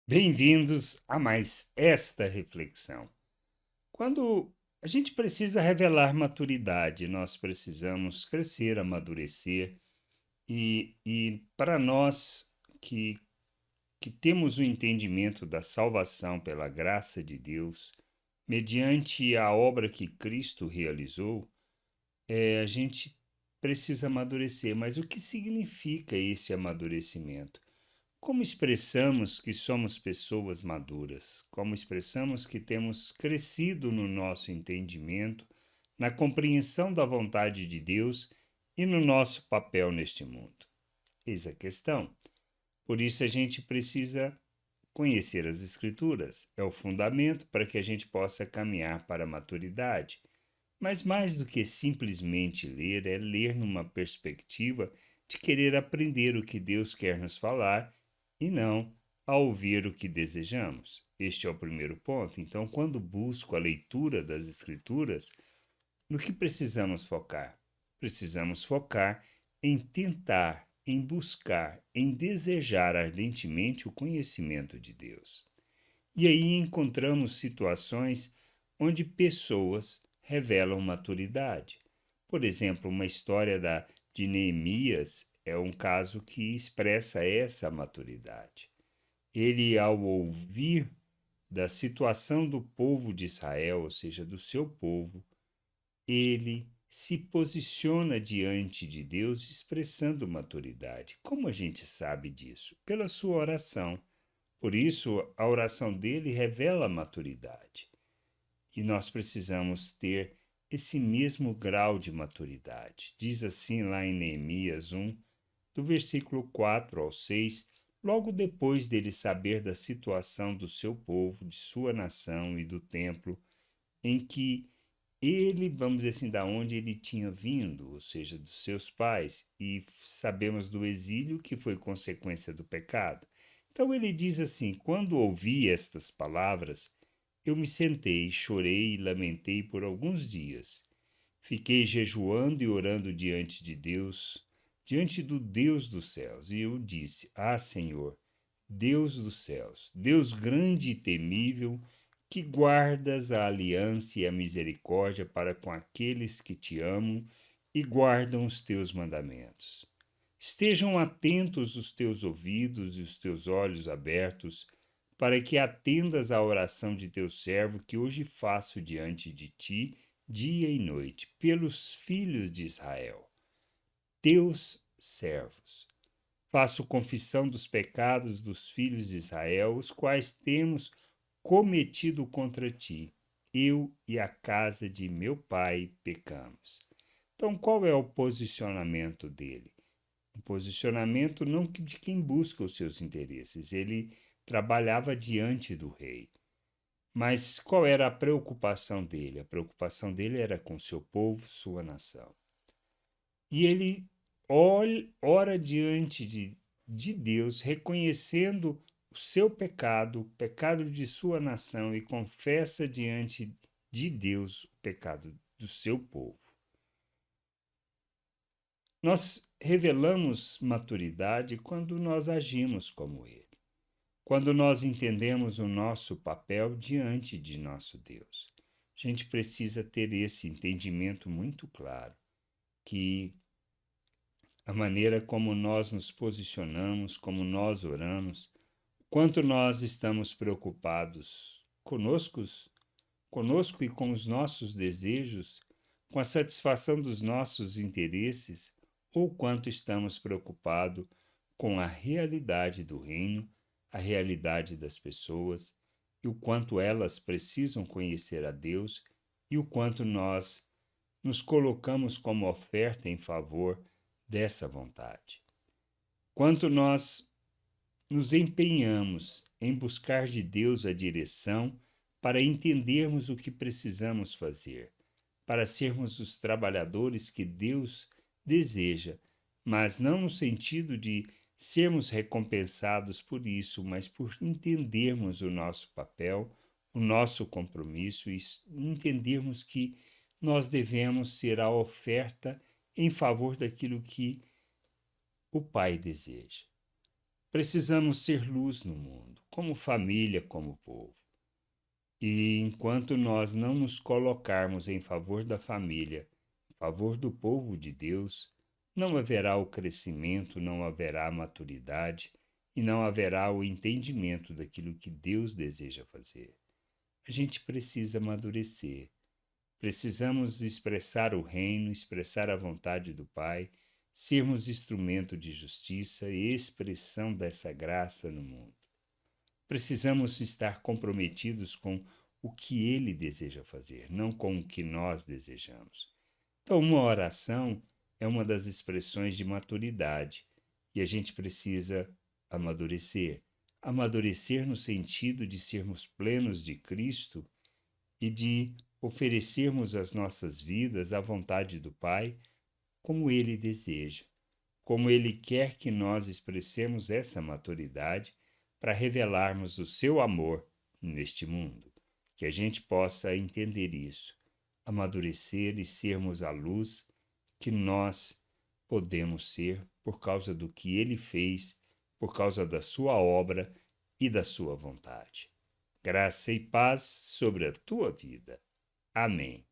Bem-vindos a mais esta reflexão. Quando a gente precisa revelar maturidade, nós precisamos crescer, amadurecer, e para nós que temos o entendimento da salvação pela graça de Deus, mediante a obra que Cristo realizou, a gente precisa amadurecer. Mas o que significa esse amadurecimento? Como expressamos que somos pessoas maduras? Como expressamos que temos crescido no nosso entendimento, na compreensão da vontade de Deus e no nosso papel neste mundo? Eis a questão. Por isso a gente precisa conhecer as Escrituras. É o fundamento para que a gente possa caminhar para a maturidade. Mas mais do que simplesmente ler, é ler numa perspectiva de querer aprender o que Deus quer nos falar e não a ouvir o que desejamos. Este é o primeiro ponto. Então, quando busco a leitura das Escrituras, no que precisamos focar? Precisamos focar em tentar, em buscar, em desejar ardentemente o conhecimento de Deus. E aí encontramos situações onde pessoas revelam maturidade. Por exemplo, uma história de Neemias é um caso que expressa essa maturidade. Ele, ao ouvir da situação do povo de Israel, ou seja, do seu povo, ele se posiciona diante de Deus expressando maturidade. Como a gente sabe disso? Pela sua oração. Por isso, a oração dele revela a maturidade. E nós precisamos ter esse mesmo grau de maturidade. Diz assim lá em Neemias 1, do versículo 4 ao 6, logo depois dele saber da situação do seu povo, de sua nação e do templo, em que ele, vamos dizer assim, da onde ele tinha vindo, ou seja, dos seus pais, e sabemos do exílio que foi consequência do pecado. Então ele diz assim: quando ouvi estas palavras, eu me sentei, chorei e lamentei por alguns dias. Fiquei jejuando e orando diante de Deus, diante do Deus dos céus, e eu disse: Ah, Senhor, Deus dos céus, Deus grande e temível, que guardas a aliança e a misericórdia para com aqueles que te amam e guardam os teus mandamentos. Estejam atentos os teus ouvidos e os teus olhos abertos, para que atendas à oração de teu servo que hoje faço diante de ti, dia e noite, pelos filhos de Israel, teus servos. Faço confissão dos pecados dos filhos de Israel, os quais temos cometido contra ti. Eu e a casa de meu pai pecamos. Então, qual é o posicionamento dele? Um posicionamento não de quem busca os seus interesses. Ele trabalhava diante do rei. Mas qual era a preocupação dele? A preocupação dele era com seu povo, sua nação. E ele ora diante de Deus, reconhecendo o seu pecado, o pecado de sua nação, e confessa diante de Deus o pecado do seu povo. Nós revelamos maturidade quando nós agimos como ele, quando nós entendemos o nosso papel diante de nosso Deus. A gente precisa ter esse entendimento muito claro, que a maneira como nós nos posicionamos, como nós oramos, quanto nós estamos preocupados conosco e com os nossos desejos, com a satisfação dos nossos interesses, ou quanto estamos preocupados com a realidade do reino, a realidade das pessoas, e o quanto elas precisam conhecer a Deus e o quanto nós nos colocamos como oferta em favor dessa vontade. Quanto nós nos empenhamos em buscar de Deus a direção para entendermos o que precisamos fazer, para sermos os trabalhadores que Deus deseja, mas não no sentido de sermos recompensados por isso, mas por entendermos o nosso papel, o nosso compromisso e entendermos que nós devemos ser a oferta em favor daquilo que o Pai deseja. Precisamos ser luz no mundo, como família, como povo. E enquanto nós não nos colocarmos em favor da família, em favor do povo de Deus, não haverá o crescimento, não haverá a maturidade e não haverá o entendimento daquilo que Deus deseja fazer. A gente precisa amadurecer. Precisamos expressar o reino, expressar a vontade do Pai, sermos instrumento de justiça e expressão dessa graça no mundo. Precisamos estar comprometidos com o que Ele deseja fazer, não com o que nós desejamos. Então, uma oração é uma das expressões de maturidade e a gente precisa amadurecer. Amadurecer no sentido de sermos plenos de Cristo e de oferecermos as nossas vidas à vontade do Pai, como Ele deseja, como Ele quer que nós expressemos essa maturidade para revelarmos o seu amor neste mundo. Que a gente possa entender isso, amadurecer e sermos a luz que nós podemos ser por causa do que Ele fez, por causa da sua obra e da sua vontade. Graça e paz sobre a tua vida. Amém.